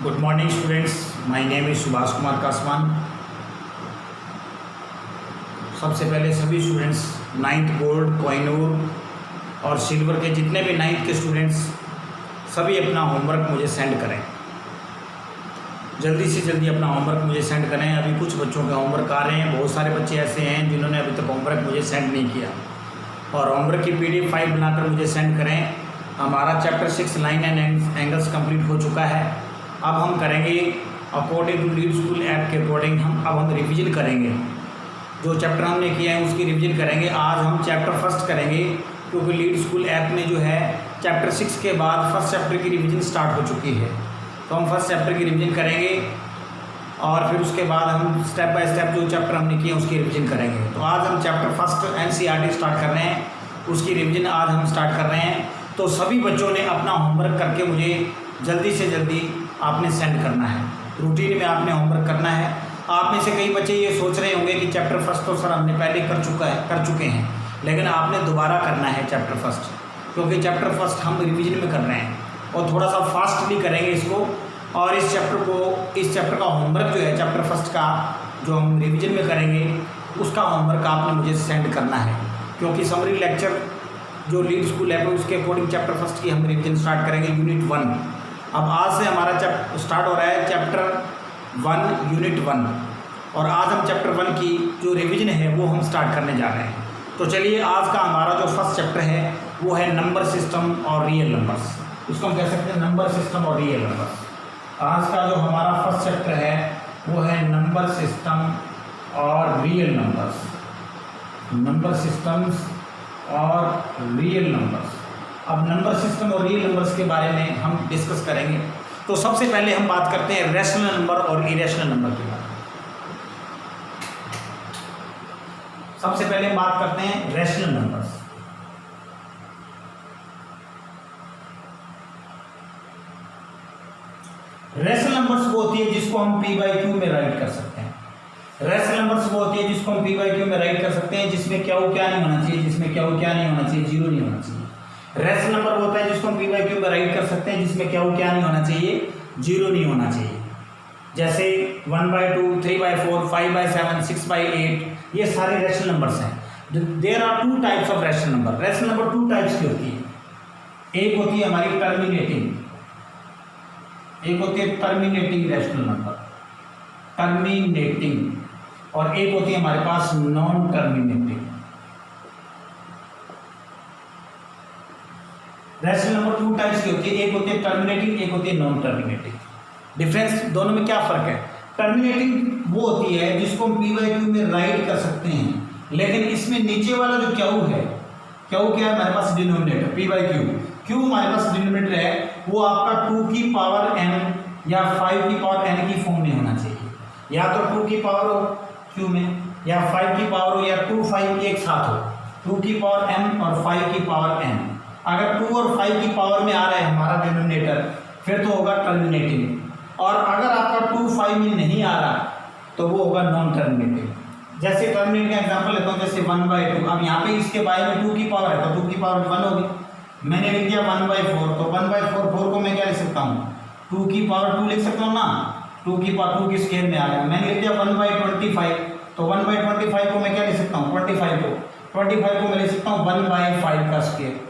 Good morning students, my name is Subhash Kumar Kaswan. सबसे पहले सभी स्टूडेंट्स नाइन्थ गोल्ड कोहिनूर और सिल्वर के जितने भी नाइन्थ के स्टूडेंट्स सभी अपना होमवर्क मुझे सेंड करें। जल्दी से जल्दी अपना होमवर्क मुझे सेंड करें। अभी कुछ बच्चों के होमवर्क आ रहे हैं, बहुत सारे बच्चे ऐसे हैं जिन्होंने अभी तक होमवर्क मुझे सेंड नहीं किया और होमवर्क की PDF फाइल बनाकर मुझे सेंड करें। हमारा chapter 6 line and angles complete हो चुका है। अब हम करेंगे according to lead school app के अकॉर्डिंग हम रिवीजन करेंगे। जो चैप्टर हमने किया है उसकी रिवीजन करेंगे। आज हम चैप्टर फर्स्ट करेंगे क्योंकि लीड स्कूल ऐप में जो है चैप्टर 6 के बाद फर्स्ट चैप्टर की रिवीजन स्टार्ट हो चुकी है, तो हम फर्स्ट चैप्टर की रिवीजन करेंगे और फिर उसके बाद हम स्टेप बाय स्टेप जो चैप्टर हमने किए उसकी रिवीजन करेंगे। तो आज हम चैप्टर फर्स्ट NCERT स्टार्ट कर रहे हैं, उसकी रिवीजन आज हम स्टार्ट कर रहे हैं। तो सभी बच्चों ने अपना होमवर्क करके मुझे जल्दी से जल्दी आपने सेंड करना है। रूटीन में आपने होमवर्क करना है। आप में से कई बच्चे ये सोच रहे होंगे कि चैप्टर फर्स्ट तो सर हमने पहले कर चुके हैं, लेकिन आपने दोबारा करना है चैप्टर फर्स्ट, क्योंकि चैप्टर फर्स्ट हम रिवीजन में कर रहे हैं और थोड़ा सा फास्टली करेंगे इसको। और इस चैप्टर का होमवर्क जो है चैप्टर फर्स्ट का जो हम रिवीजन में करेंगे उसका होमवर्क आपने मुझे सेंड करना है, क्योंकि समरी लेक्चर जो लीड स्कूल है उसके अकॉर्डिंग चैप्टर फर्स्ट की हम रिवीजन स्टार्ट करेंगे यूनिट 1। अब आज से हमारा स्टार्ट हो रहा है चैप्टर 1 यूनिट 1 और आज हम चैप्टर 1 की जो रिवीजन है वो हम स्टार्ट करने जा रहे हैं। तो चलिए, आज का हमारा जो फर्स्ट चैप्टर है वो है नंबर सिस्टम और रियल नंबर्स। इसको हम कह सकते हैं नंबर सिस्टम और रियल नंबर्स। आज का जो हमारा फर्स्ट चैप्टर है वो है नंबर सिस्टम और रियल नंबर्स। नंबर सिस्टम्स और रियल नंबर्स। अब नंबर सिस्टम और रियल नंबर्स के बारे में हम डिस्कस करेंगे। तो सबसे पहले हम बात करते हैं रैशनल नंबर और इरेशनल नंबर के बारे में। सबसे पहले हम बात करते हैं रैशनल नंबर्स। रैशनल नंबर्स वो होती है जिसको हम P/Q में राइट कर सकते हैं। रैशनल नंबर्स वो होती है जिसको हम P/Q में राइट कर सकते हैं, जिसमें क्या नहीं होना चाहिए, जिसमें क्या नहीं होना चाहिए, जीरो नहीं होना चाहिए। रैशनल नंबर वो होता है जिसको हम P/Q में राइट कर सकते हैं, जिसमें क्या नहीं होना चाहिए, जीरो नहीं होना चाहिए। जैसे 1/2, 3/4, 5/7, 6/8, ये सारे रैशनल नंबर्स हैं। There are 2 types of rational number. Rational number 2 types की होती है। एक होती है हमारी टर्मिनेटिंग, एक होती है टर्मिनेटिंग रैशनल नंबर, टर्मिनेटिंग, और एक होती है हमारे पास non terminating. Rational number 2 types की होती है। एक होती है टर्मिनेटिंग, एक होती है नॉन टर्मिनेटिंग। डिफरेंस दोनों में क्या फर्क है? टर्मिनेटिंग वो होती है जिसको हम P/Q में राइट कर सकते हैं, लेकिन इसमें नीचे वाला जो क्या है हमारे पास डिनोमिनेटर P/Q। क्यों हमारे पास डिनोमिनेटर है वो आपका 2 की पावर n या 5 की पावर n की फॉर्म में होना चाहिए। या तो 2 की पावर हो Q में, या 5 की पावर हो, या 2, 5 एक साथ हो। 2 की पावर m और 5 की पावर n। अगर 2 और 5 की पावर में आ रहा है हमारा डिनोमिनेटर फिर तो होगा टर्मिनेटिंग, और अगर आपका 2, 5 में नहीं आ रहा तो वो होगा नॉन टर्मिनेटिंग। जैसे टर्मिनेटिंग का एग्जांपल लेता हूँ, जैसे 1/2। अब यहाँ पे इसके बारे में 2 की पावर है तो 2 की पावर 1 होगी। मैंने लिख दिया 1/4, तो 1/4 4 को मैं क्या लिख सकता हूँ, 2 की पावर 2 लिख सकता हूँ ना। 2 की पावर 2 की स्क्वायर में आ गया। मैंने लिख दिया 1/25, तो 1/25 को मैं क्या लिख सकता हूँ, 25 को मैं लिख सकता हूँ 1/5 का स्क्वायर।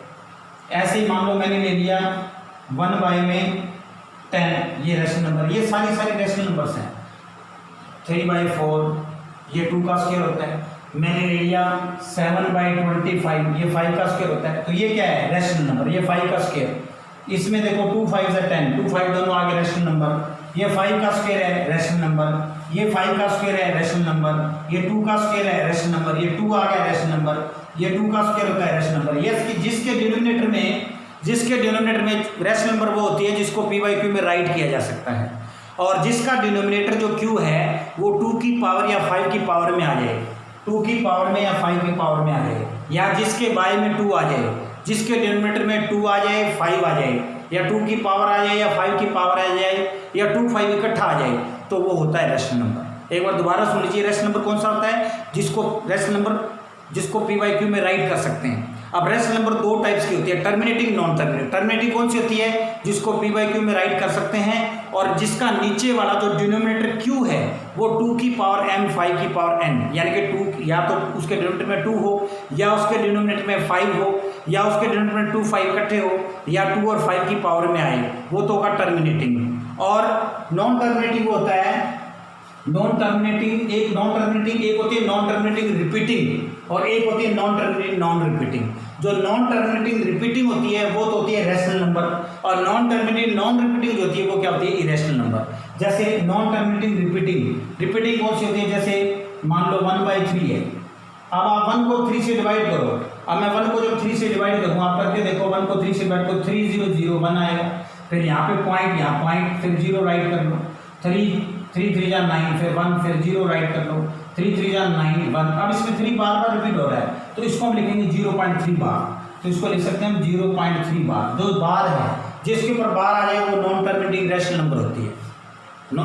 ऐसे ही मान लो मैंने ले लिया 1/10, ये रैशनल नंबर। ये सारी रैशनल नंबर्स हैं। 3/4 ये 2 का स्क्वायर होता है। मैंने ले लिया 7/25, ये 5 का स्क्वायर होता है। तो ये क्या है, रैशनल नंबर। ये 5 का स्क्वायर। इसमें देखो 2 5 है 10, 2 5 दोनों आगे रैशनल नंबर। ये 5 का स्क्वायर है रैशनल नंबर, ये 5 का स्क्वायर है रैशनल नंबर, ये 2 का स्क्वायर है रैशनल नंबर, ये 2 आ गया रैशनल नंबर, ये 2 का स्क्वायर होता है रैशनल नंबर। ये जिसके डिनोमिनेटर में रैशनल नंबर वो होती है जिसको P/Q में राइट किया जा सकता है, और जिसका डिनोमिनेटर जो Q है वो 2 की पावर या 5 की पावर में आ जाए, 2 की पावर में या 5 की पावर में आ जाए, या जिसके बाय में 2 आ जाए, जिसके डिनोमिनेटर में 2 आ जाए, 5 आ जाए, या 2 की पावर आ जाए, या 5 की पावर आ जाए, या 2 5 इकट्ठा आ जाए, तो वो होता है रैशनल नंबर। एक बार दोबारा सुन लीजिए, रैशनल नंबर कौन सा होता है, जिसको P/Q में राइट कर सकते हैं। अब रेशनल नंबर दो टाइप्स की होती है, टर्मिनेटिंग, नॉन टर्मिनेटिंग। टर्मिनेटिंग कौन सी होती है? जिसको p बाई क्यू में राइट कर सकते हैं और जिसका नीचे वाला जो डिनोमिनेटर q है वो 2 की पावर m 5 की पावर n, यानी कि 2 या तो उसके डिनोमिनेटर में 2 हो या उसके डिनोमिनेटर में 5 हो या उसके डिनोमिनेटर में 2 5 इकट्ठे हो या 2 और 5 की पावर में आए, वो तो होगा टर्मिनेटिंग। और नॉन टर्मिनेटिंग होता है नॉन टर्मिनेटिंग, एक नॉन टर्मिनेटिंग, एक होती है नॉन टर्मिनेटिंग रिपीटिंग और एक होती है नॉन टर्मिनेटिंग नॉन रिपीटिंग। जो नॉन टर्मिनेटिंग रिपीटिंग होती है वो तो होती है रैशनल नंबर और नॉन टर्मिनेटिंग नॉन रिपीटिंग जो होती है वो क्या होती है? Irrational number. जैसे नॉन टर्मिनेटिंग रिपीटिंग कौन सी होती है? जैसे मान लो 1/3 है, अब आप 1 को 3 से डिवाइड करो, अब मैं 1 को जब 3 से डिवाइड करूँ, आप करके देखो 1 को 3 से डिवाइड करो 3 0 0 1 आएगा, फिर यहाँ पे पॉइंट, यहाँ पॉइंट, फिर 0 राइट कर लो, 3 3 जा 9, फिर 1, फिर 0 राइट कर लो, 3 3 जा 9 1। अब इसमें 3 बार बार रिपीट हो रहा है तो इसको हम लिखेंगे 0.3 बार, तो इसको लिख सकते हैं हम 0.3 बार। जो बार है जिसके ऊपर बार आ जाए वो नॉन टर्मिनेटिंग रैशनल नंबर होती है।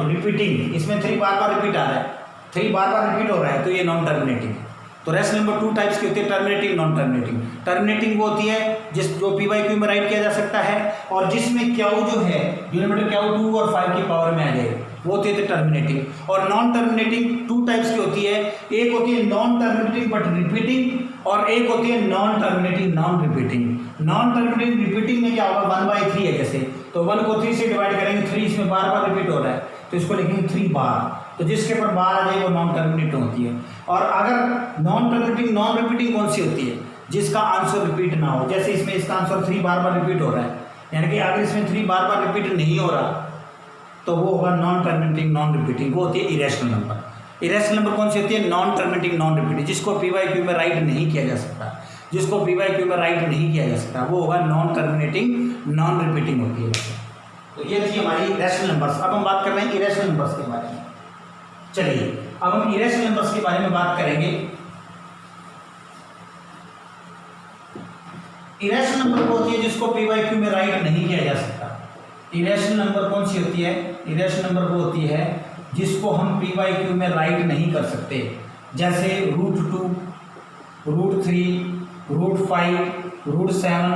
रिपीटिंग, इसमें 3 बार बार रिपीट आ रहा है, 3 बार बार रिपीट हो रहा है तो ये नॉन टर्मिनेटिंग है। तो रैशनल नंबर 2 टाइप्स की होती है, टर्मिनेटिंग, नॉन टर्मिनेटिंग। टर्मिनेटिंग वो होती है जो p बाई क्यू में राइट किया जा सकता है और जिसमें क्यू जो है डिनोमिनेटर क्यू 2 और 5 की पावर में आ जाए, वो होती है टर्मिनेटिंग। और नॉन टर्मिनेटिंग 2 टाइप्स की होती है, एक होती है नॉन टर्मिनेटिंग बट रिपीटिंग और एक होती है non terminating non repeating. Non terminating repeating में क्या होगा? 1/3 है जैसे, तो 1 को 3 से डिवाइड करेंगे, 3 इसमें बार बार रिपीट हो रहा है तो इसको लिखेंगे 3 बार, तो जिसके ऊपर बार आ जाए वो नॉन टर्मिनेटिंग होती है। और अगर नॉन टर्मिनेटिंग नॉन रिपीटिंग कौन सी होती है? जिसका आंसर रिपीट ना हो, जैसे इसमें इसका आंसर 3 बार बार रिपीट हो रहा है, यानी कि अगर इसमें 3 बार बार रिपीट नहीं हो रहा तो वो होगा नॉन टर्मिनेटिंग नॉन रिपीटिंग, वो होती है इरेशनल नंबर। इरेशनल नंबर कौन सी होती है? नॉन टर्मिनेटिंग नॉन रिपीटिंग, जिसको p बाई क्यू में राइट नहीं किया जा सकता, जिसको p बाई क्यू में राइट नहीं किया जा सकता वो होगा नॉन टर्मिनेटिंग नॉन रिपीटिंग होती है। तो ये थी हमारी रैशनल नंबर्स। अब हम बात कर रहे हैं इरेशनल नंबर्स के बारे में। चलिए अब हम इरेशनल नंबर्स के बारे में बात करेंगे। इरेशनल नंबर कौन सी है जिसको p बाई क्यू में राइट नहीं किया जा सकता? इरेशनल नंबर कौन सी होती है? इरेशनल नंबर वो होती है जिसको हम p बाई क्यू में राइट नहीं कर सकते, जैसे √2, √3, √5, √7,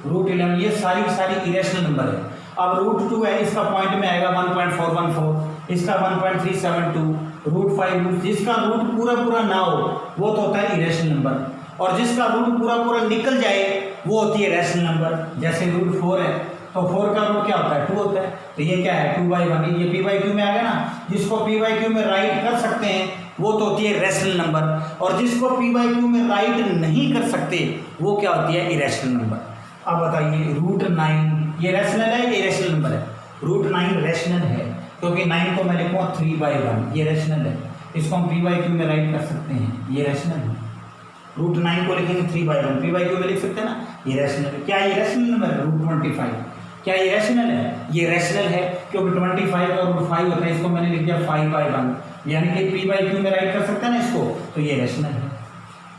√11, ये सारी इरेशनल नंबर है। अब √2 है, इसका पॉइंट में आएगा 1.414, इसका 1.372, √5, जिसका रूट पूरा ना हो वो तो होता है इरेशनल नंबर और जिसका रूट पूरा निकल जाए वो होती है रैशनल नंबर। जैसे √4 है तो 4 का रूट क्या होता है? 2 होता है, तो ये क्या है? 2/1, ये p बाई क्यू में आ गया ना। जिसको p बाई क्यू में राइट कर सकते हैं वो तो होती है रैशनल नंबर और जिसको p बाई क्यू में राइट नहीं कर सकते वो क्या होती है? Irrational number. अब बताइए √9 ये रैशनल है, ये इरेशनल नंबर है? √9 रैशनल है क्योंकि 9 को मैं लिखूँगा 3/1, ये रैशनल है, इसको हम p बाई क्यू में राइट कर सकते हैं, ये रैशनल है। √9 को लिखेंगे 3/1, p बाई क्यू में लिख सकते हैं ना, ये रैशनल है। क्या ये रैशनल नंबर है? √25 क्या ये रैशनल है? ये रैशनल है क्योंकि 25 का √5 होता है, इसको मैंने लिख दिया 5/1, यानी कि p बाई क्यू में राइट कर सकते हैं ना इसको, तो ये रैशनल है।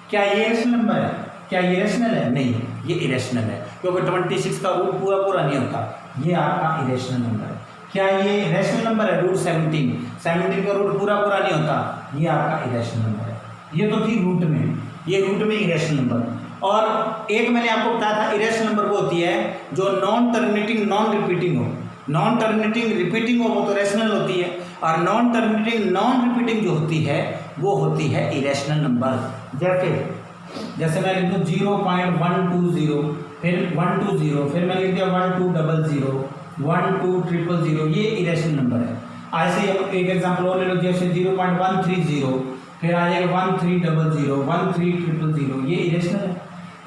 क्या ये रैशनल नंबर है? क्या ये रैशनल है? नहीं, ये इरेशनल है क्योंकि 26 का रूट पूरा नहीं होता, ये आपका इरेशनल नंबर है। क्या ये रैशनल नंबर है? √17 का रूट पूरा नहीं होता, ये आपका इरेशनल नंबर है। ये तो थी रूट में, ये रूट में इरेशनल नंबर। और एक मैंने आपको बताया था इरेशनल नंबर वो होती है जो नॉन टर्मिनेटिंग नॉन रिपीटिंग हो। नॉन टर्मिनेटिंग रिपीटिंग हो वो तो रैशनल होती है और नॉन टर्मिनेटिंग नॉन रिपीटिंग जो होती है वो होती है इरेशनल नंबर। जैसे मैं लिख दूँ 0.120, फिर 120, फिर मैं लिख दिया 1200, 12000, ये इरेशनल नंबर है। ऐसे ही एक एग्जाम्पल और ले लो, जैसे 0.130, फिर आ जाएगा 1300, 13000, ये इरेशनल है।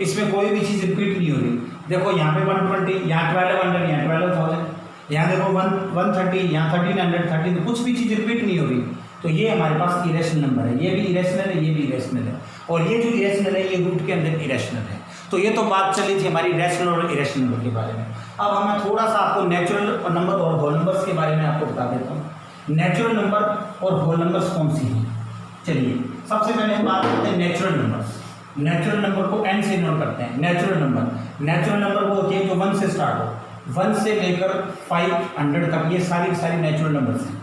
इसमें कोई भी चीज़ रिपीट नहीं हो रही। देखो यहाँ पे 120, यहाँ 1200, यहाँ 12000, यहाँ देखो 130, यहाँ 1300, 13, कुछ भी चीज़ रिपीट नहीं हो रही, तो ये हमारे पास इरेशनल नंबर है। ये भी इरेशनल है, ये भी इरेशनल है और ये जो इरेशनल है ये रूट के अंदर इरेशनल है। तो ये तो बात चली थी हमारी रैशनल और इरेशनल नंबर के बारे में। अब मैं थोड़ा सा आपको नेचुरल नंबर और होल नंबर्स के बारे में आपको बता देता हूँ। नेचुरल नंबर और होल नंबर्स कौन सी हैं? चलिए सबसे पहले हम बात करते हैं नेचुरल नंबर्स। नेचुरल नंबर को n से नोट करते हैं। नेचुरल नंबर वो होती है जो 1 से स्टार्ट हो, 1 से लेकर 500 तक, ये सारी नेचुरल नंबर्स हैं।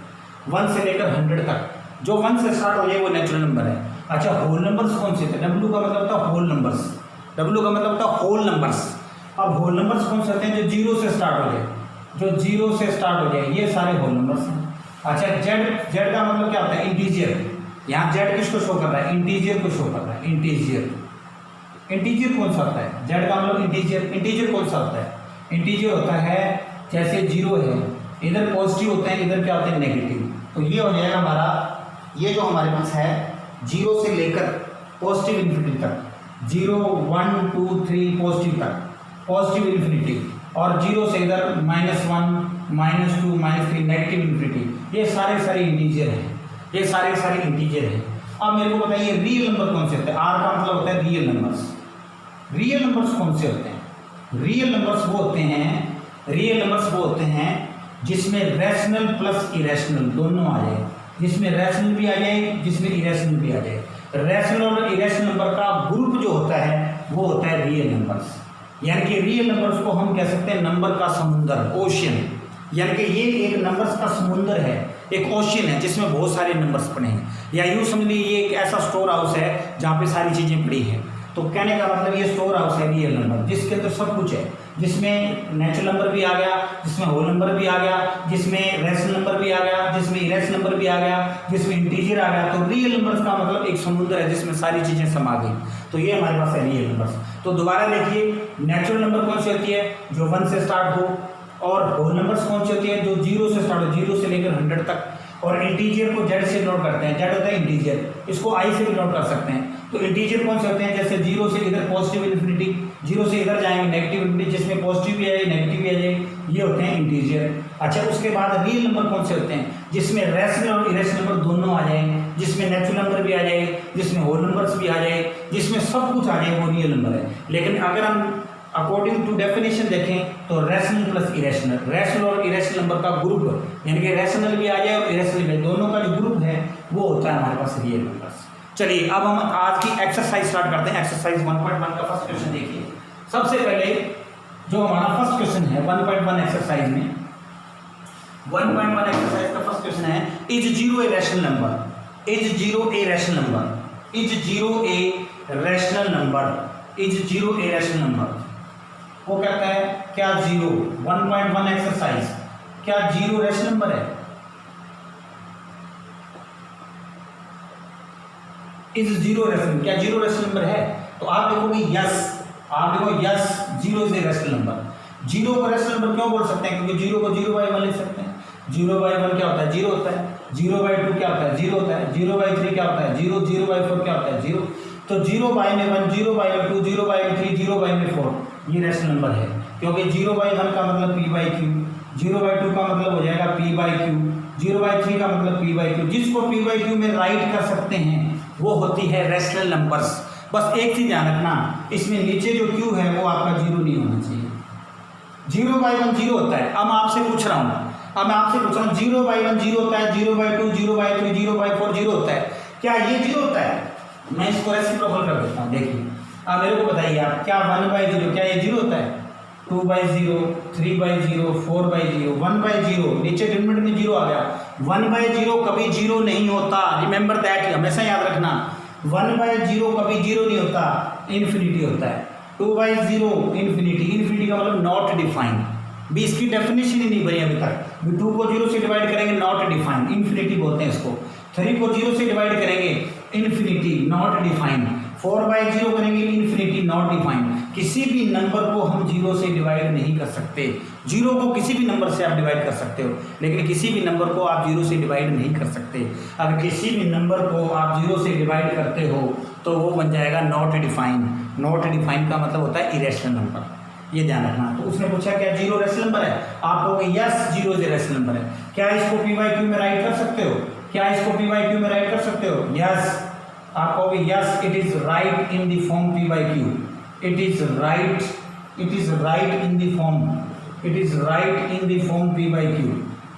1 से लेकर 100 तक जो 1 से स्टार्ट हो जाए वो नेचुरल नंबर है। अच्छा होल नंबर्स कौन से थे? W का मतलब होता है होल नंबर्स। W का मतलब होता है होल नंबर्स। अब होल नंबर्स कौन से होते हैं? जो जीरो से स्टार्ट हो जाए, जो जीरो से स्टार्ट हो जाए, ये सारे होल नंबर्स हैं। अच्छा, जेड का मतलब क्या होता है? इंटीजर। यहाँ जेड किसको शो कर रहा है? इंटीजर को शो कर रहा है। इंटीजर कौन सा होता है? जेड का मतलब इंटीजर कौन सा होता है? इंटीजर होता है जैसे जीरो है, इधर पॉजिटिव होते हैं, इधर क्या होते हैं? नेगेटिव। तो ये हो जाएगा हमारा, ये जो हमारे पास है जीरो से लेकर पॉजिटिव इन्फिनिटी तक, 0 1 2 3 पॉजिटिव तक, पॉजिटिव इन्फिनिटी, और जीरो से इधर -1 -2 -3 नेगेटिव इन्फिनिटी, ये सारे इंटीजर हैं, ये सारे इंटीजर हैं। अब मेरे को बताइए रियल नंबर कौन से होते हैं? आर का मतलब होता है रियल नंबर्स। रियल नंबर्स कौन से होते हैं? रियल नंबर्स वो होते हैं जिसमें रैशनल प्लस इरेशनल दोनों आ जाए, जिसमें रैशनल भी आ जाए, जिसमें इरेशनल भी आ जाए। रैशनल और इरेशनल नंबर का ग्रुप जो होता है वो होता है रियल नंबर्स। यानी कि रियल नंबर्स को हम कह सकते हैं नंबर का समुंदर, ओशियन। यानी कि ये एक नंबर्स का समुंदर है, एक ओशियन है जिसमें बहुत सारे नंबर्स पड़े हैं। या यूँ समझ लीजिए ये एक ऐसा स्टोर हाउस है जहाँ पे सारी चीज़ें पड़ी हैं। तो कहने का मतलब ये स्टोर हाउस है रियल नंबर, जिसके अंदर सब कुछ है, जिसमें नेचुरल नंबर भी आ गया, जिसमें होल नंबर भी आ गया, जिसमें रैशनल नंबर भी आ गया, जिसमें इरेशनल नंबर भी आ गया, जिसमें इंटीजर आ गया। तो रियल नंबर्स का मतलब एक समुद्र है जिसमें सारी चीज़ें समा गई। तो ये हमारे पास है रियल नंबर्स। तो दोबारा देखिए, नेचुरल नंबर कौन सी होती है? जो 1 से स्टार्ट हो। और होल नंबर्स कौन सी होती है? जो 0 से स्टार्ट हो, 0 से लेकर 100 तक। और इंटीजर को जेड से नोट करते हैं, जेड होता है इंटीजर, इसको आई से भी नोट कर सकते हैं। तो इंटीजर कौन से होते हैं? जैसे 0 से इधर पॉजिटिव इन्फिनिटी, 0 से इधर जाएंगे नेगेटिव इन्फिनिटी, जिसमें पॉजिटिव भी आ जाए नेगेटिव भी आ जाए, ये होते हैं इंटीजर। अच्छा, उसके बाद रियल नंबर कौन से होते हैं? जिसमें रैशनल और इरेशनल नंबर दोनों आ जाए, जिसमें नेचुरल नंबर भी आ जाए, जिसमें होल नंबर्स भी आ जाए, जिसमें सब कुछ आ जाए, वो रियल नंबर है। लेकिन अगर हम अकॉर्डिंग टू डेफिनेशन देखें तो रैशनल प्लस इरेशनल, रैशनल और इरेशनल नंबर का ग्रुप, यानी कि रैशनल भी आ जाए और इरेशनल भी, दोनों का जो ग्रुप है वो होता है हमारे पास रियल नंबर्स। चलिए अब हम आज की एक्सरसाइज स्टार्ट करते हैं। एक्सरसाइज 1.1 का फर्स्ट क्वेश्चन देखिए। सबसे पहले जो हमारा फर्स्ट क्वेश्चन है 1.1 एक्सरसाइज में, 1.1 एक्सरसाइज का फर्स्ट क्वेश्चन है, is 0 a rational number? Is 0 a rational number? Is 0 a rational number? Is 0 a rational number? वो कहता है क्या 0, 1.1 एक्सरसाइज, क्या 0 रैशनल नंबर है? इज 0 रैशनल, क्या 0 रैशनल नंबर है? तो आप देखोगे यस, आप देखो yes 0 is a rational number. 0 को रैशनल नंबर क्यों बोल सकते हैं? क्योंकि 0 को 0/1 लिख सकते हैं। 0/1 क्या होता है? 0 होता है। 0/2 क्या होता है? 0 होता है। 0/3 क्या होता है? 0। 0/4 क्या होता है? 0। तो 0/1, 0/2, 0/3, 0/4 ये रैशनल नंबर है, क्योंकि 0/1 का मतलब p/q, 0/2 का मतलब हो जाएगा p/q, 0/3 का मतलब p/q। जिसको p/q में राइट कर सकते हैं वो होती है रैशनल नंबर्स। बस एक चीज ध्यान रखना, इसमें नीचे जो q है वो आपका 0 नहीं होना चाहिए। 0/1 0 होता है। अब मैं आपसे पूछ रहा हूँ 0/1 0 होता है, 0/2 0/3 0/4 0 होता है, क्या ये 0 होता है? मैं इसको रेसिप्रोकल कर देता हूँ। देखिए अब मेरे को बताइए आप, क्या 1/0 क्या ये 0 होता है? 2/0 3/0 4/0 1/0, नीचे डिनोमिनेटर में 0 आ गया। 1/0 कभी 0 नहीं होता, रिमेंबर दैट, हमेशा याद रखना। 1/0 कभी 0 नहीं होता, इन्फिनिटी होता है। 2/0 इन्फिनिटी, इन्फिनिटी का मतलब नॉट डिफाइंड, भी इसकी डेफिनेशन ही नहीं बनी अभी तक। 2 को 0 से डिवाइड करेंगे नॉट डिफाइंड, इन्फिनिटी बोलते हैं इसको। 3 को 0 से डिवाइड करेंगे इन्फिनिटी, नॉट डिफाइंड। 4/0 करेंगे इन्फिनिटी, नॉट डिफाइंड। किसी भी नंबर को हम 0 से डिवाइड नहीं कर सकते। 0 को किसी भी नंबर से आप डिवाइड कर सकते हो, लेकिन किसी भी नंबर को आप 0 से डिवाइड नहीं कर सकते। अगर किसी भी नंबर को आप 0 से डिवाइड करते हो तो वो बन जाएगा नॉट डिफाइंड। नॉट डिफाइंड का मतलब होता है इरेशनल नंबर, ये ध्यान रखना। तो उसने पूछा क्या 0 रैशनल नंबर है? आप कहोगे यस 0 रैशनल नंबर है। क्या इसको p/q में राइट कर सकते हो? क्या इसको p/q में राइट कर सकते हो? यस, आप कहोगे yes it is right in the form p/q, it is right in the form, it is right in the form p/q।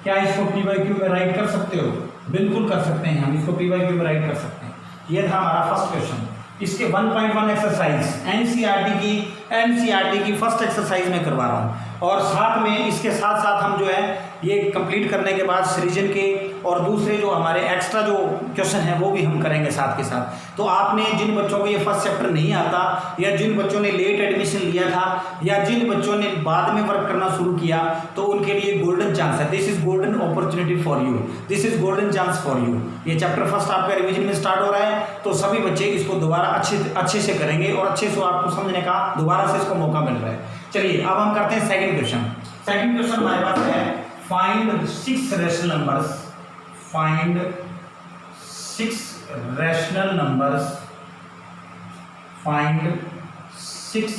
क्या इसको p/q में राइट कर सकते हो? बिल्कुल कर सकते हैं, हम इसको p/q में राइट कर सकते हैं। ये था हमारा फर्स्ट क्वेश्चन। इसके 1.1 एक्सरसाइज एनसीईआरटी की फर्स्ट एक्सरसाइज में करवा रहा हूँ, और साथ में इसके साथ साथ हम जो है ये कंप्लीट करने के बाद सृजन के और दूसरे जो हमारे एक्स्ट्रा जो क्वेश्चन हैं वो भी हम करेंगे साथ के साथ। तो आपने जिन बच्चों को ये फर्स्ट चैप्टर नहीं आता, या जिन बच्चों ने लेट एडमिशन लिया था, या जिन बच्चों ने बाद में वर्क करना शुरू किया, तो उनके लिए गोल्डन चांस है। This is golden opportunity for you, this is golden chance for you. ये चैप्टर फर्स्ट आपका रिवीजन में स्टार्ट हो रहा है, तो सभी बच्चे इसको दोबारा अच्छे से करेंगे और अच्छे से आपको समझने का दोबारा से इसको मौका मिल रहा है। चलिए अब हम करते हैं सेकंड क्वेश्चन। सेकंड क्वेश्चन हमारे पास है find 6 rational numbers, find 6 rational numbers, find 6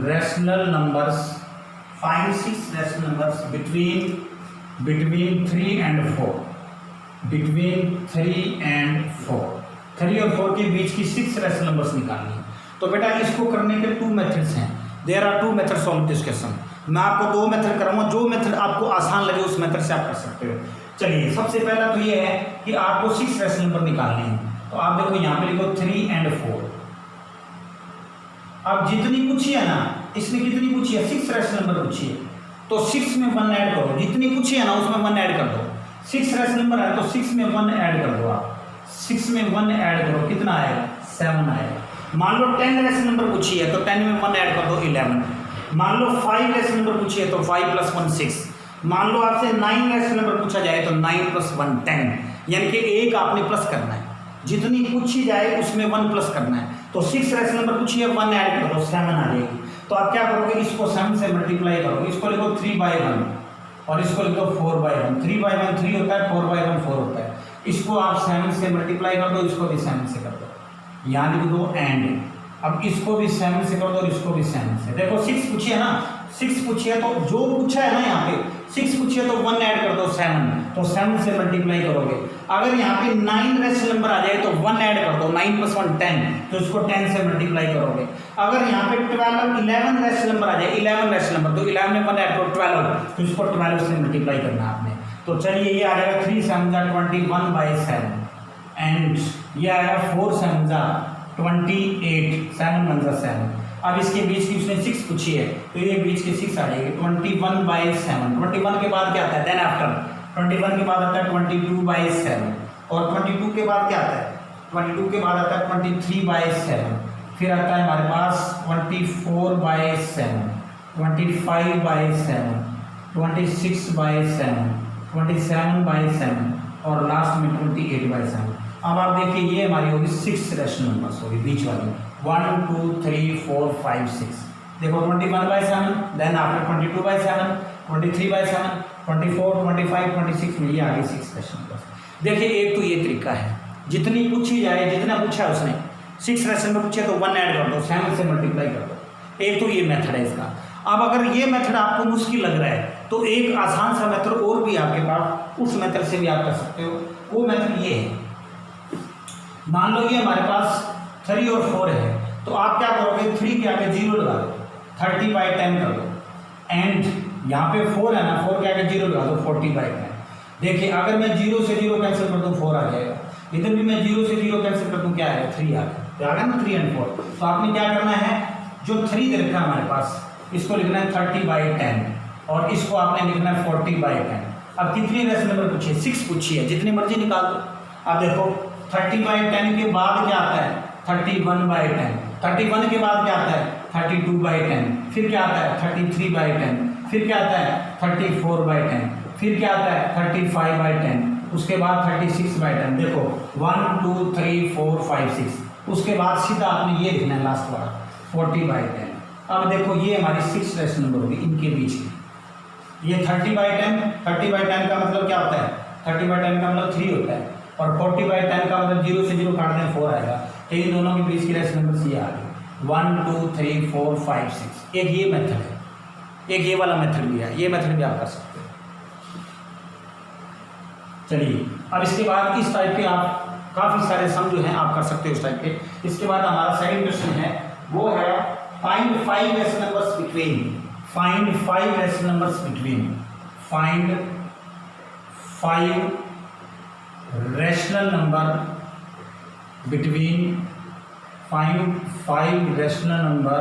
rational numbers, find 6 rational numbers between 3 and 4, between 3 and 4, 3 और 4 के बीच की 6 रैशनल नंबर्स निकालनी है। तो बेटा इसको करने के 2 मेथड्स हैं। There are 2 methods of this question. मैं आपको 2 मेथड कराऊंगा, जो मेथड आपको आसान लगे उस मेथड से आप कर सकते हो। चलिए सबसे पहला तो ये है कि आपको 6 रैशनल नंबर निकालने हैं। तो आप देखो यहाँ पे लिखो 3 and 4। अब जितनी पूछी है ना, इसने कितनी पूछी है, 6 रैशनल नंबर पूछी है, तो 6 में 1 ऐड करो। जितनी पूछी है ना उसमें 1 ऐड कर दो। 6 रैशनल नंबर है तो 6 में 1 ऐड कर दो। आप 6 में 1 ऐड करो, कितना आएगा, 7 आएगा। मान लो 10 रैशनल नंबर पूछी है तो 10 में 1 ऐड कर दो, 11। मान लो 5 रैशनल नंबर पूछी है तो 5 + 1 6। मान लो आपसे 9 रैशनल नंबर पूछा जाए तो 9 + 1 10, यानी कि एक आपने प्लस करना है। जितनी पूछी जाए उसमें 1 प्लस करना है। तो 6 रैशनल नंबर पूछी है, 1 ऐड कर दो, 7 आ जाएगी। तो आप क्या करोगे, इसको 7 से मल्टीप्लाई करोगे। इसको लिखो 3/1 और इसको लिखो 4/1। 3/1 3 होता है, 4/1 4 होता है। इसको आप 7 से मल्टीप्लाई कर दो, इसको भी 7 से कर दो, यहाँ लिख दो एंड। अब इसको भी 7 से कर दो और इसको भी 7 से। देखो 6 पूछी है ना, 6 पूछी है तो जो पूछा है ना यहाँ पे 6 पूछी है तो 1 ऐड कर दो 7, तो 7 से मल्टीप्लाई करोगे। अगर यहाँ पे 9 रैशनल नंबर आ जाए तो 1 ऐड कर दो, 9 + 1 10, तो इसको 10 से मल्टीप्लाई करोगे। अगर यहाँ पे 11 रैशनल नंबर आ जाए, 11 रैशनल नंबर, तो 11 में 1 ऐड करो 12, तो इसको 12 से मल्टीप्लाई करना आपने। तो चलिए ये आ जाएगा 3 7 21/7 एंड ये आएगा 4 7 28, 7 1 7। अब इसके बीच की उसने 6 पूछी है तो ये बीच के 6 आ जाएगी, 21/7। 21 के बाद क्या आता है, देन आफ्टर 21 के बाद आता है 22/7, और 22 के बाद क्या आता है, 22 के बाद आता है 23/7, फिर आता है हमारे पास 24/7, 25/7, 26/7, 27/7 और लास्ट में 28/7। अब आप देखिए ये हमारी होगी 6 रैशनल नंबर्स होगी बीच वाली, 1 2 3 4 5 6। देखो 21/7, देन आफ्टर 22/7, 23/7, 24 25 26 में ये आ गई 6 रैशनल नंबर्स। देखिए एक तो ये तरीका है, जितनी पूछी जाए, जितना पूछा है उसने 6 रैशनल नंबर पूछे तो 1 ऐड कर दो, 7 से मल्टीप्लाई कर दो। एक तो ये मेथड है इसका। अब अगर ये मेथड आपको मुश्किल लग रहा है तो एक आसान सा मेथड और भी आपके पास, उस मेथड से भी आप कर सकते हो। वो मेथड ये है, मान लो ये हमारे पास 3 और 4 है, तो आप क्या करोगे, 3 के आगे 0 लगा दो, 30/10 कर दो, एंड यहाँ पे 4 है ना, 4 के आगे 0 लगा दो, 40/10। देखिए अगर मैं 0 से 0 कैंसिल कर दूँ 4 आ जाएगा, इधर भी मैं 0 से 0 कैंसिल कर दूँ क्या आएगा, 3 आ गया, तो आ गया ना 3 और 4। तो आपने क्या करना है, जो 3 दे रखा है हमारे पास, इसको लिखना है 30/10 और इसको आपने लिखना है 40/10। अब कितनी रैशनल नंबर पूछी है, 6 पूछी है, जितनी मर्जी निकाल दो। अब देखो 30/10 के बाद क्या आता है, 31/10, 31 के बाद क्या आता है, 32/10, फिर क्या आता है 33/10, फिर क्या आता है 34/10, फिर क्या आता है 35/10, उसके बाद 36/10। देखो 1 2 3 4 5 6, उसके बाद सीधा आपने ये लिखना है लास्ट वाला 40/10। अब देखो ये हमारी 6 रैशनल नंबर होगी इनके बीच की, ये 30/10, 30/10 का मतलब क्या होता है, 30/10 का मतलब 3 होता है, और 40/10 का मतलब 0 से 0 काट दें 4 आएगा। तो इन दोनों के बीच की रैशनल नंबर ये आ गई 1 2 3 4 5 6। एक ये मेथड है, एक ये वाला मेथड भी है, ये मेथड भी आप कर सकते हो। चलिए अब इसके बाद इस टाइप के आप काफ़ी सारे सम जो हैं आप कर सकते हो इस टाइप के। इसके बाद हमारा सेकंड क्वेश्चन है, वो है find 5 rational numbers between, find 5 rational numbers between, find 5 rational number between, find 5 rational number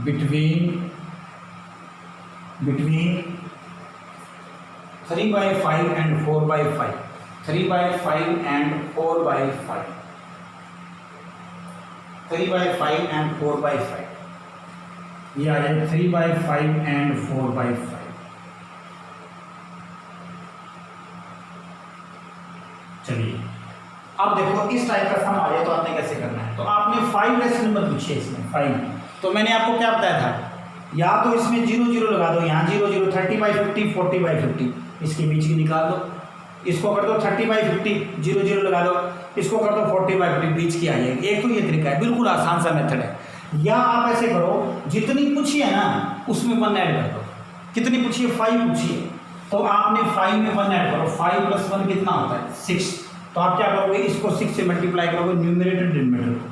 between 3/5 and 4/5, 3/5 and 4/5, 3/5 and 4/5, ये आ जाए 3/5 एंड 4/5। चलिए अब देखो इस टाइप का सम आ जाए तो आपने कैसे करना है। तो आपने 5 रेशनल नंबर पूछे इसमें 5, तो मैंने आपको क्या बताया था, या तो इसमें 0 0 लगा दो, यहाँ 0 0, 30/50, 40/50, इसके बीच की निकाल दो, इसको कर दो 30/50, 0 0 लगा दो, इसको कर दो 40/50, बीच की आ जाएगी। एक तो ये तरीका है, बिल्कुल आसान सा मेथड है। या आप ऐसे करो, जितनी पूछी है ना उसमें 1 ऐड कर दो। कितनी पूछी है? 5 पूछी है, तो आपने 5 में 1 ऐड करो। 5 + 1 कितना होता है? 6। तो आप क्या करोगे, इसको 6 से मल्टीप्लाई करोगे, न्यूमरेटर डिनोमिनेटर को,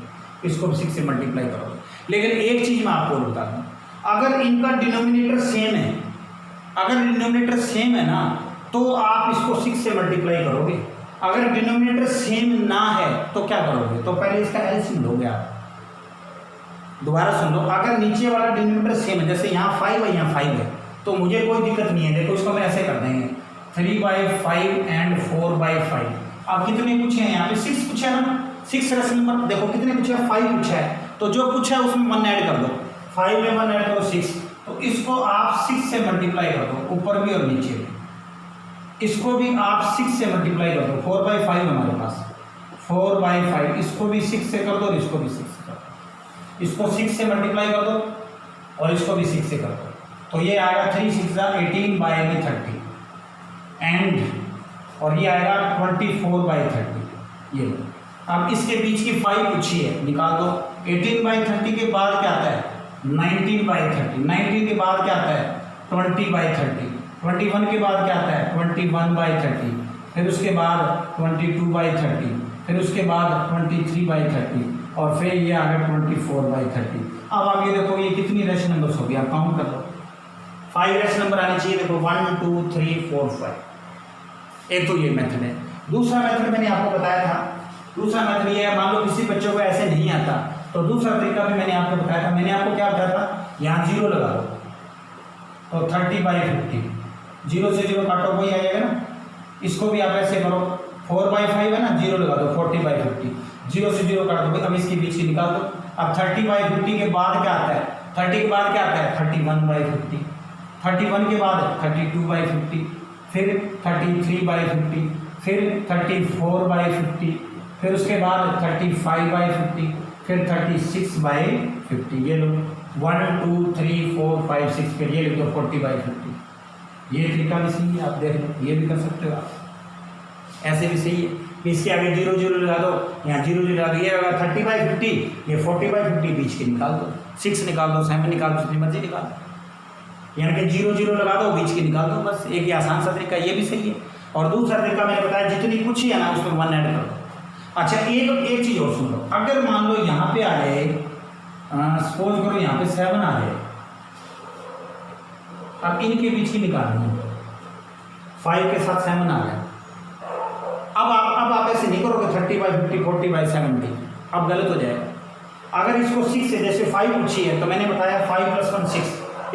इसको 6 से मल्टीप्लाई करोगे। लेकिन एक चीज़ मैं आपको बता दूँ, अगर इनका डिनोमिनेटर सेम है, अगर डिनोमिनेटर सेम है ना, तो आप इसको 6 से मल्टीप्लाई करोगे। अगर डिनोमिनेटर सेम ना है तो क्या करोगे, तो पहले इसका एलसीएम लोगे आप। दोबारा सुन लो, अगर नीचे वाला डिनोमिनेटर सेम है, जैसे यहाँ 5 है यहाँ 5 है, तो मुझे कोई दिक्कत नहीं है। देखो इसको मैं ऐसे कर देंगे 3/5 एंड 4/5। अब कितने पूछे हैं यहाँ पे? 6 पूछा है ना, 6 रेशनल नंबर। देखो कितने पूछे हैं? 5 पूछा है, तो जो पूछा है उसमें 1 ऐड कर दो। 5 में 1 ऐड करो 6, तो इसको आप 6 से मल्टीप्लाई कर दो, ऊपर भी और नीचे भी। इसको भी आप 6 से मल्टीप्लाई कर दो, 4/5 हमारे पास, 4/5, इसको भी 6 से कर दो और इसको भी 6 से कर दो। इसको 6 से मल्टीप्लाई कर दो और इसको भी 6 से कर दो, तो ये आएगा 3 6 18/30 एंड, और ये आएगा 24/30। ये लो, अब इसके बीच की 5 पूछी है, निकाल दो। 18/30 के बाद क्या आता है? 19/30, 19 के बाद क्या आता है? 20/30, 21 के बाद क्या आता है? 21/30, फिर उसके बाद 22/30, फिर उसके बाद 23/30, और फिर ये आ गया 24/30। अब आप ये देखो ये कितनी रेशनल नंबर्स हो गया, आप काउंट कर लो। 5 रेशनल नंबर आने चाहिए। देखो 1 2 3 4 5। एक तो ये मेथड है। दूसरा मेथड मैंने आपको बताया था, दूसरा मेथड ये है, मान लो किसी बच्चों को ऐसे नहीं आता, तो दूसरा तरीका भी मैंने आपको बताया था। मैंने आपको क्या बताया था, यहाँ 0 लगा दो, तो 30/50, 0 से 0 काटो, वही आ जाएगा ना। इसको भी आप ऐसे करो, 4/5 है ना, 0 लगा दो, 40/50, 0 से 0 काट दो, अब इसके बीच की निकाल दो। अब 30/50 के बाद क्या आता है? 30 के बाद क्या आता है? 31/50, 31 के बाद 32/50, फिर 33/50, फिर 34/50, फिर उसके बाद 35/50, फिर 36/50। ये लो 1 2 3 4 5 6, फिर ये लिख दो 40/50। ये तरीका भी सही है, आप देख लो, ये भी कर सकते हो आप। ऐसे भी सही है कि इसके आगे 0 0 लगा दो, यहाँ 0 0 लगा दो, ये होगा 30/50, ये 40/50, बीच की निकाल दो, 6 निकाल दो, 7 निकाल दो, जितनी मर्जी निकाल दो। यानी कि 0 0 लगा दो, बीच की निकाल दो, बस। एक ही आसान सा तरीका, ये भी सही है। और दूसरा तरीका मैंने बताया, जितनी पूछी है ना उसमें 1 ऐड कर दो। अच्छा, एक चीज़ और सुन लो, अगर मान लो यहाँ पे आ जाए, सपोज करो यहाँ पे 7 आ जाए, अब इनके बीच की निकालनी है, 5 के साथ 7 आ गया। अब आप ऐसे नहीं करोगे 30/50 40/70, अब गलत हो जाएगा। अगर इसको 6 से, जैसे 5 पूछी है, तो मैंने बताया 5 + 1 6,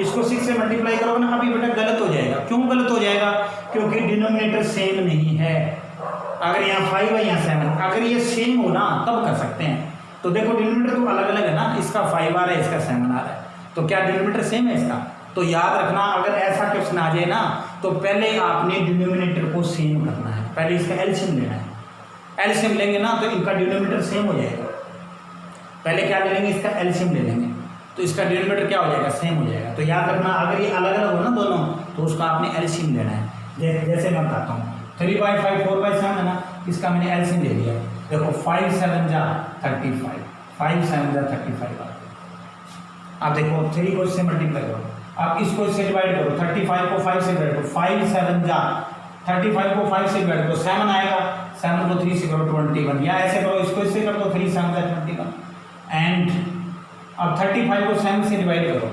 इसको 6 से मल्टीप्लाई करोगे ना, अभी बेटा गलत हो जाएगा। क्यों गलत हो जाएगा? क्योंकि डिनोमिनेटर सेम नहीं है। अगर यहाँ 5 है यहाँ 7, अगर ये सेम हो ना तब कर सकते हैं। तो देखो डिनोमिनेटर तो अलग अलग है ना, इसका 5 आ रहा है, इसका 7 आ रहा है, तो क्या डिनोमिनेटर सेम है इसका? तो याद रखना, अगर ऐसा क्वेश्चन आ जाए ना, तो पहले आपने डिनोमिनेटर को सेम करना है, पहले इसका एलसीएम लेना है। एलसीएम लेंगे ना तो इनका डिनोमिनेटर सेम हो जाएगा। पहले क्या ले लेंगे? इसका एलसीएम ले लेंगे, तो इसका डिनोमिनेटर क्या हो जाएगा? सेम हो जाएगा। तो याद रखना, अगर ये अलग अलग हो ना दोनों, तो उसका आपने एलसीएम लेना है। जैसे मैं बताता हूँ, 3/5 4/7 है ना, इसका मैंने एलसीएम ले लिया। देखो 5 7 जा 35, 5 7 जा 35। आप देखो 3 को इससे मल्टीप्लाई करो, आप इसको इससे डिवाइड करो, 35 को 5 से डिवाइड करो, 5 7 जा 35 को 5 से डिवाइड करो, 7 आएगा, 7 को 3 से करो 21, या ऐसे करो, इसको इससे कर दो, 3 7 जा 21। एंड अब 35 को 7 से डिवाइड करो,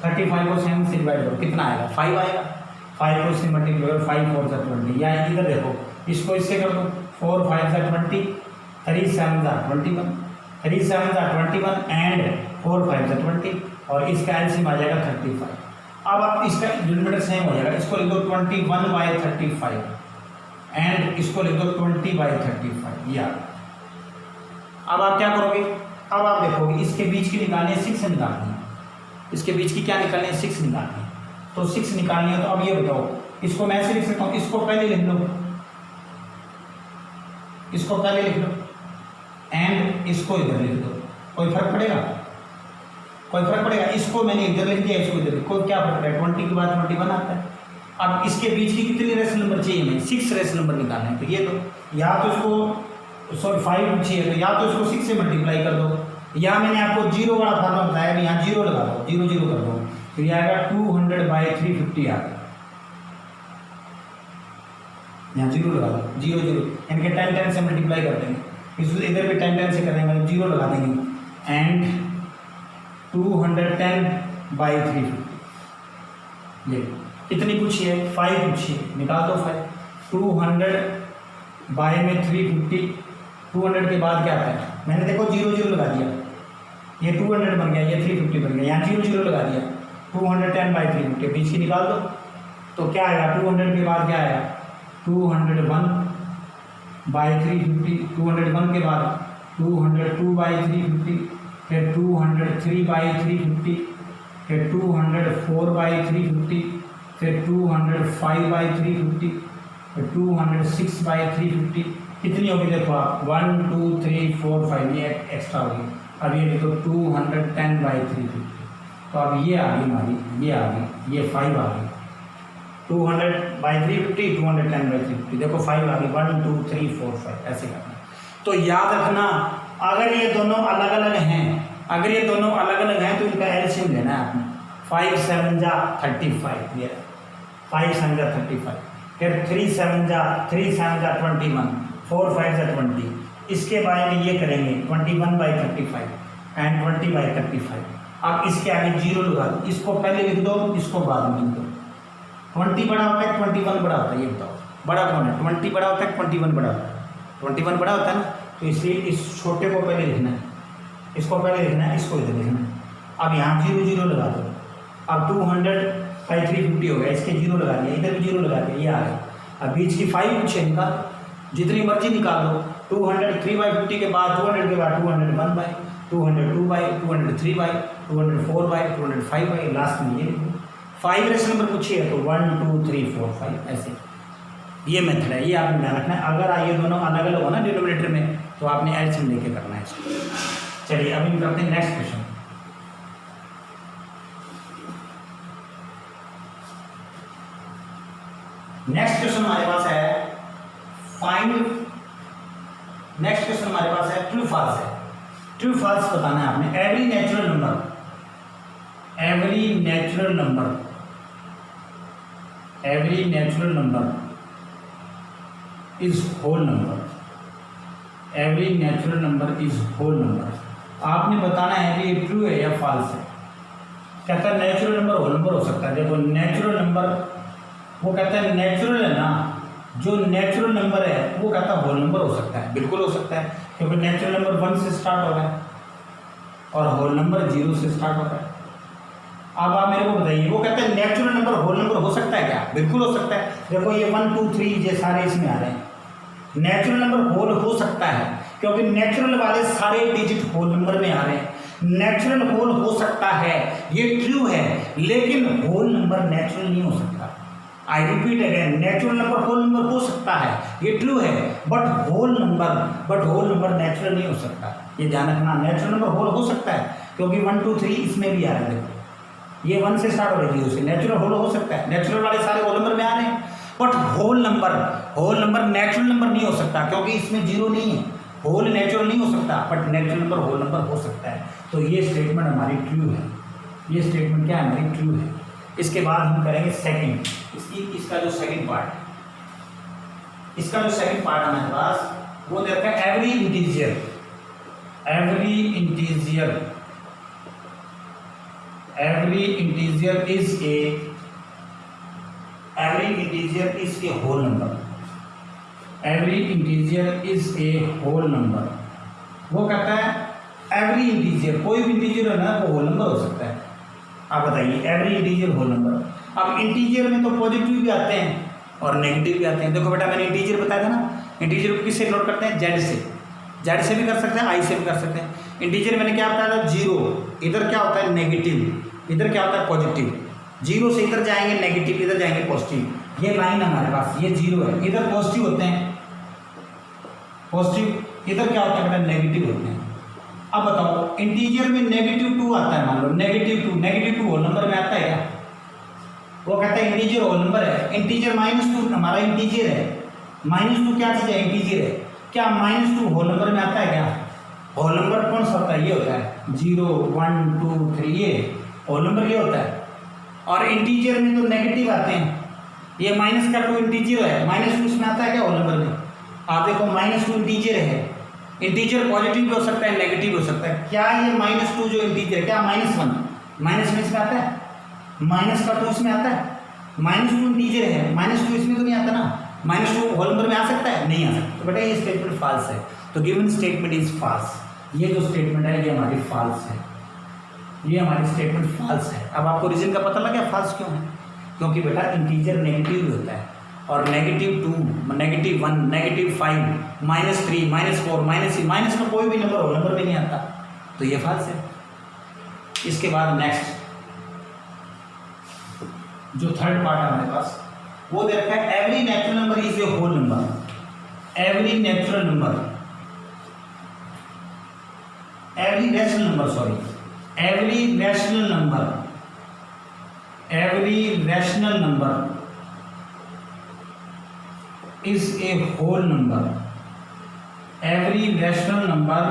35 को 7 से डिवाइड करो, कितना आएगा? 5 आएगा। 5 को इससे मल्टीप्लाई करो, 5 4 जा 20, या इधर देखो, इसको इससे कर दो, 4 5 जा 20, 3 7 जा 21, 3 7 जा 21 एंड 4 5 जा 20, और इसका एलसीएम आ जाएगा 35। अब आप इसका डिनोमिनेटर सेम हो जाएगा, इसको लिख दो 21/35 एंड इसको लिख दो 20/35 या। अब आप क्या करोगे, अब आप देखोगे इसके बीच की निकालनी है 6 निकालनी है, इसके बीच की क्या निकालनी है 6 निकालनी है। तो 6 निकालनी है तो अब ये बताओ, इसको मैं ऐसे लिख सकता हूँ, इसको पहले लिख लो, इसको पहले लिख लो एंड इसको इधर लिख दो, कोई फर्क पड़ेगा? कोई फर्क पड़ेगा? इसको मैंने इधर लिख दिया, इसको इधर, कोई क्या फर्क पड़ेगा? 20 के बाद 21 आता है। अब इसके बीच की कितनी रेशनल नंबर चाहिए? हमें 6 रेशनल नंबर निकालना है। तो ये तो या तो इसको 5 चाहिए, तो या तो इसको 6 से मल्टीप्लाई कर दो, या मैंने आपको 0 वाला फार्मूला बताया, अभी यहाँ 0 लगा दो, 0 0 कर दो, तो ये आएगा 200/350 आ गया। यहाँ 0 लगा दो, 0 0, यानी कि 10 10 से मल्टीप्लाई कर देंगे, इस इधर भी 10 10 से करेंगे, 0 लगा देंगे एंड 210/350। ये कितनी पूछी है? 5 पूछी है, निकाल दो 5। 200/350, 200 के बाद क्या आता है? मैंने देखो 0 0 लगा दिया, ये 200 बन गया, ये 350 बन गया, यहाँ 0 0 लगा दिया, 210/350 बीच की निकाल दो, तो क्या आएगा? 200 के बाद क्या आएगा? 201/350, 201 के बाद 202/350, फिर 203/350, फिर 204/350, फिर 205/350, फिर 206/350। कितनी होगी देखो आप, 1 2 3 4 5, ये एक्स्ट्रा होगी। अब ये देखो 210/350, तो अब ये आ गई हमारी, ये आ गई, ये 5 आ गई, 200/350, 210/350, देखो 5 आ गई, 1 2 3 4 5, ऐसे करना। तो याद रखना, अगर ये दोनों अलग अलग हैं, अगर ये दोनों अलग अलग हैं तो इनका एलसीएम लेना है आपने। 5 7 जा 35, ये 5 7 जा 35, फिर 3 7 जा 21, 4 5 जा 20। इसके बारे में ये करेंगे 21/35 एंड 20/35। अब इसके आगे 0 लगा दो, इसको पहले लिख दो, इसको बाद में लिख दो। 20 बड़ा होता है 21 बड़ा होता है? ये बताओ, बड़ा कौन है? 20 बड़ा होता है 21 बड़ा होता है? 21 बड़ा होता है ना, तो इसलिए इस छोटे को पहले लिखना है, इसको पहले लिखना है, इसको इधर लिखना है। अब यहाँ 0 0 लगा दो, अब 200/350 हो गया, इसके 0 लगा दिया, इधर भी 0 लगा दिया, ये आ गया। अब बीच की 5 पूछे, निकाल, जितनी मर्जी निकाल दो। 203/50 के बाद 200 के बाद 201/, 202/, 203/, 204/, 205/, लास्ट में ये 5 रेशनल नंबर पूछिए तो 1 2 3 4 5, ऐसे। ये मेथड है, ये आपने ध्यान रखना है। अगर ये दोनों अलग अलग हो ना डिनोमिनेटर में, तो आपने एलसीएम लेके करना है इसको। चलिए अभी हम करते हैं नेक्स्ट क्वेश्चन। नेक्स्ट क्वेश्चन हमारे पास है फाइंड, नेक्स्ट क्वेश्चन हमारे पास है ट्रू फॉल्स है। ट्रू फॉल्स बताना है आपने। Every natural number, every natural number, every natural number is whole number, every natural number is whole number. आपने बताना है कि ये ट्रू है या फॉल्स है। कहता है नेचुरल नंबर होल नंबर हो सकता है। देखो नेचुरल नंबर, वो कहता है नेचुरल है ना, जो नेचुरल नंबर है वो कहता है होल नंबर हो सकता है। बिल्कुल हो सकता है, क्योंकि नेचुरल नंबर 1 से स्टार्ट हो रहा है और होल नंबर 0 से स्टार्ट हो रहा है। अब आप मेरे को बताइए, वो कहते हैं नेचुरल नंबर होल नंबर हो सकता है क्या? बिल्कुल हो सकता है। देखो ये 1 2 3 ये सारे इसमें आ रहे हैं, नेचुरल नंबर होल हो सकता है, क्योंकि नेचुरल वाले सारे डिजिट होल नंबर में आ रहे हैं। नेचुरल होल हो सकता है, ये ट्रू है, लेकिन होल नंबर नेचुरल नहीं हो सकता। I repeat again, natural number whole number हो सकता है, ये ट्रू है, बट होल नंबर नेचुरल नहीं हो सकता। ये ध्यान रखना, नेचुरल नंबर होल हो सकता है, क्योंकि 1 2 3 इसमें भी आ रहा है। देखो ये 1 से स्टार्ट हो रही है, उससे नेचुरल होल हो सकता है, नेचुरल वाले सारे होल नंबर में आ रहे हैं, but whole number natural number नहीं हो सकता, क्योंकि इसमें 0 नहीं है। होल नेचुरल नहीं हो सकता, but natural number whole number हो सकता है। तो ये स्टेटमेंट हमारी ट्रू है, ये स्टेटमेंट क्या है हमारी? ट्रू है। इसके बाद हम करेंगे सेकंड, इसका जो सेकंड पार्ट, इसका जो सेकंड पार्ट हमारे पास वो देखते हैं every integer, every integer, every integer is a, every integer is a whole number, every integer is a whole number. वो कहता है एवरी इंटीजर, कोई भी इंटीजर है ना वो होल नंबर हो सकता है। आप बताइए बताइए एवरी इंटीजर होल नंबर। अब इंटीजर में तो पॉजिटिव भी आते हैं और नेगेटिव भी आते हैं। देखो बेटा मैंने इंटीजर बताया था ना, इंटीजर को किससे नोट करते हैं, जेड से। जेड से भी कर सकते हैं, आई से भी कर सकते हैं। इंटीजर मैंने क्या बताया था, जीरो, इधर क्या होता है नेगेटिव, इधर क्या होता है पॉजिटिव। जीरो से इधर जाएंगे नेगेटिव, इधर जाएंगे पॉजिटिव। ये लाइन हमारे पास ये जीरो है, इधर पॉजिटिव होते हैं पॉजिटिव, इधर क्या होता है बेटा नेगेटिव होते हैं। अब बताओ इंटीजर में -2 आता है, मान लो -2 होल नंबर में आता है क्या? वो कहता है इंटीजर होल नंबर है। इंटीजर -2 हमारा इंटीजर है, -2 क्या चीज़ है, इंटीजर है। क्या -2 होल नंबर में आता है क्या? होल नंबर कौन सा होता है, ये होता है 0 1 2 3, ये होल नंबर ये होता है। और इंटीजर में तो नेगेटिव आते हैं, ये -2 इंटीजर है, -2 इसमें आता है क्या होल नंबर में? आप देखो -2 इंटीजर है, इंटीजर पॉजिटिव भी हो सकता है नेगेटिव भी हो सकता है। क्या ये -2 जो इंटीजर है, क्या -1 -1 इसमें आता है, -2 इसमें आता है। -2 इंटीजर है, -2 इसमें तो नहीं आता ना, -2 होल नंबर में आ सकता है, नहीं आ सकता। तो बेटा ये स्टेटमेंट फॉल्स है, तो गिवन स्टेटमेंट इज फॉल्स। ये जो स्टेटमेंट है ये हमारी फॉल्स है, ये हमारी स्टेटमेंट फॉल्स है। अब आपको रीजन का पता लग गया फॉल्स क्यों है, क्योंकि बेटा इंटीजर नेगेटिव भी होता है और -2 -1 -5 -3 -4 -6 माइनस का कोई भी नंबर होल नंबर में नहीं आता, तो ये फॉल्स है। इसके बाद नेक्स्ट जो थर्ड पार्ट है हमारे पास वो दे रखा है every natural number is a whole number. Every natural number, every rational number, sorry every rational number, every rational number is a whole number. Every rational number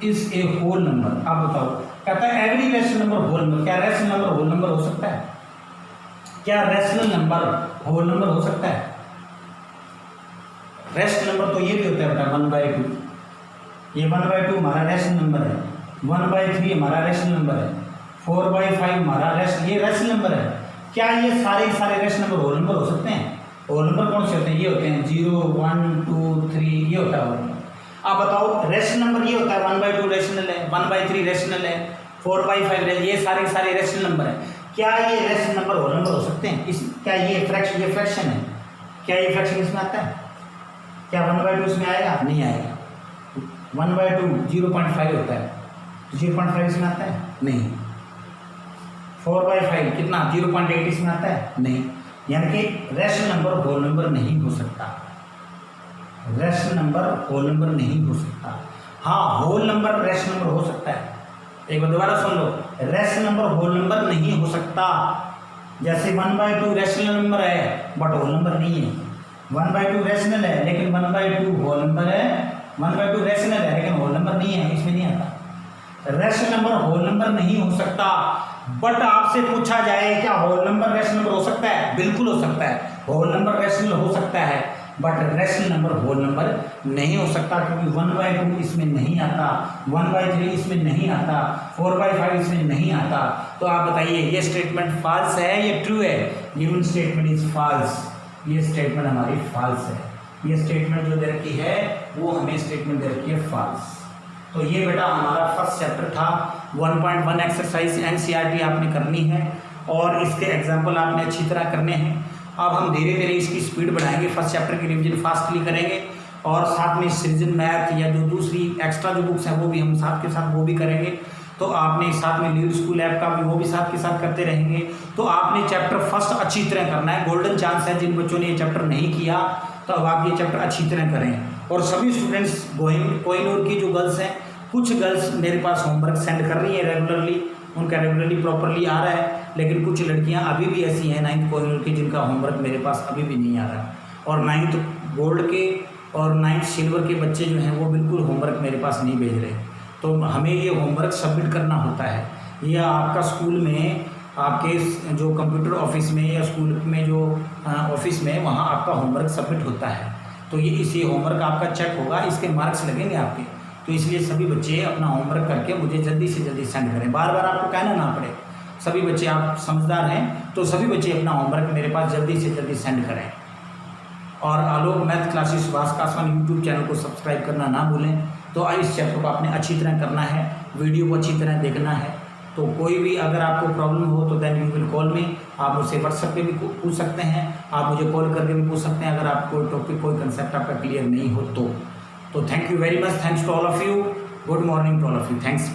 is a whole number. अब बताओ, कहता है every rational number whole number. क्या rational number whole number हो सकता है? क्या rational number whole number हो सकता है? रैशनल नंबर तो ये भी होता है बेटा 1/2, ये 1/2 हमारा रैशनल नंबर है, 1/3 हमारा रैशनल नंबर है, 4/5 हमारा ये रैशनल नंबर है। क्या ये सारे रैशनल नंबर होल नंबर हो सकते हैं? होल नंबर कौन से होते हैं? ये होते हैं 0 1 2 3, ये होता है होल नंबर। आप बताओ रैशनल नंबर ये होता है 1/2 रैशनल है, 1/3 रैशनल है, 4/5 ये सारे रैशनल नंबर है। क्या ये रैशनल नंबर होल नंबर हो सकते हैं? क्या ये फ्रैक्शन है? क्या ये फ्रैक्शन इसमें आता है? क्या 1/2 इसमें आएगा? नहीं आएगा। 1/2 0.5 होता है, 0.5 इसमें आता है? नहीं। 4/5 कितना 0.8 इसमें आता है? नहीं। यानी कि रैशनल नंबर होल नंबर नहीं हो सकता, रैशनल नंबर होल नंबर नहीं हो सकता। हाँ होल नंबर रैशनल नंबर हो सकता है। एक बार दोबारा सुन लो, रैशनल नंबर होल नंबर नहीं हो सकता। जैसे 1/2 रैशनल नंबर है बट होल नंबर नहीं है, 1/2 रैशनल है लेकिन 1/2 होल नंबर है, 1/2 रैशनल है लेकिन होल नंबर नहीं है, इसमें नहीं आता। रैशनल नंबर होल नंबर नहीं हो सकता। बट आपसे पूछा जाए क्या होल नंबर रैशनल नंबर हो सकता है? बिल्कुल हो सकता है, होल नंबर रैशनल हो सकता है, but rational number whole number नहीं हो सकता, क्योंकि 1/2 इसमें नहीं आता, 1/3 इसमें नहीं आता, 4/5 इसमें नहीं आता। तो आप बताइए ये स्टेटमेंट फॉल्स है या ट्रू है? गिवन स्टेटमेंट इज फॉल्स, ये स्टेटमेंट हमारी फॉल्स है। ये स्टेटमेंट जो दे रखी है वो हमें स्टेटमेंट दे रखी है फॉल्स। तो ये बेटा हमारा फर्स्ट चैप्टर था। 1.1 एक्सरसाइज एनसीईआरटी आपने करनी है और इसके एग्जाम्पल आपने अच्छी तरह करने हैं। अब हम धीरे धीरे इसकी स्पीड बढ़ाएंगे, फर्स्ट चैप्टर की रिवीजन फास्टली करेंगे और साथ में सीजन मैथ या जो दूसरी एक्स्ट्रा जो बुक्स हैं वो भी हम साथ के साथ वो भी करेंगे। तो आपने साथ में लीड स्कूल ऐप का भी वो भी साथ के साथ करते रहेंगे। तो आपने चैप्टर फर्स्ट अच्छी तरह करना है, गोल्डन चांस है। जिन बच्चों ने ये चैप्टर नहीं किया तो अब आप ये चैप्टर अच्छी तरह करें। और सभी स्टूडेंट्स कोहिनूर की जो गर्ल्स हैं, कुछ गर्ल्स मेरे पास होमवर्क सेंड कर रही है रेगुलरली, उनका रेगुलरली प्रॉपरली आ रहा है, लेकिन कुछ लड़कियां अभी भी ऐसी हैं 9th कोहिनूर की जिनका होमवर्क मेरे पास अभी भी नहीं आ रहा है। और 9th गोल्ड के और 9th सिल्वर के बच्चे जो हैं वो बिल्कुल होमवर्क मेरे पास नहीं भेज रहे। तो हमें ये होमवर्क सबमिट करना होता है। यह आपका स्कूल में आपके जो कंप्यूटर ऑफिस में या स्कूल में जो ऑफिस में वहाँ आपका होमवर्क सबमिट होता है। तो ये इसी होमवर्क आपका चेक होगा, इसके मार्क्स लगेंगे आपके। तो इसलिए सभी बच्चे अपना होमवर्क करके मुझे जल्दी से जल्दी सेंड करें, बार बार आपको कहना ना पड़े। सभी बच्चे, आप समझदार हैं तो सभी बच्चे अपना होमवर्क मेरे पास जल्दी से जल्दी सेंड करें। और Alok math classes Subhash Kaswan YouTube channel को सब्सक्राइब करना ना भूलें। तो इस चैप्टर को आपने अच्छी तरह करना है, वीडियो को अच्छी तरह देखना है तो कोई भी अगर आपको प्रॉब्लम हो तो then you will call me. आप मुझसे व्हाट्सएप पे भी पूछ सकते हैं, आप मुझे कॉल करके भी पूछ सकते हैं अगर आप कोई टॉपिक कोई कंसेप्ट आपका क्लियर नहीं हो तो thank you very much, thanks to all of you, good morning to all of you, thanks.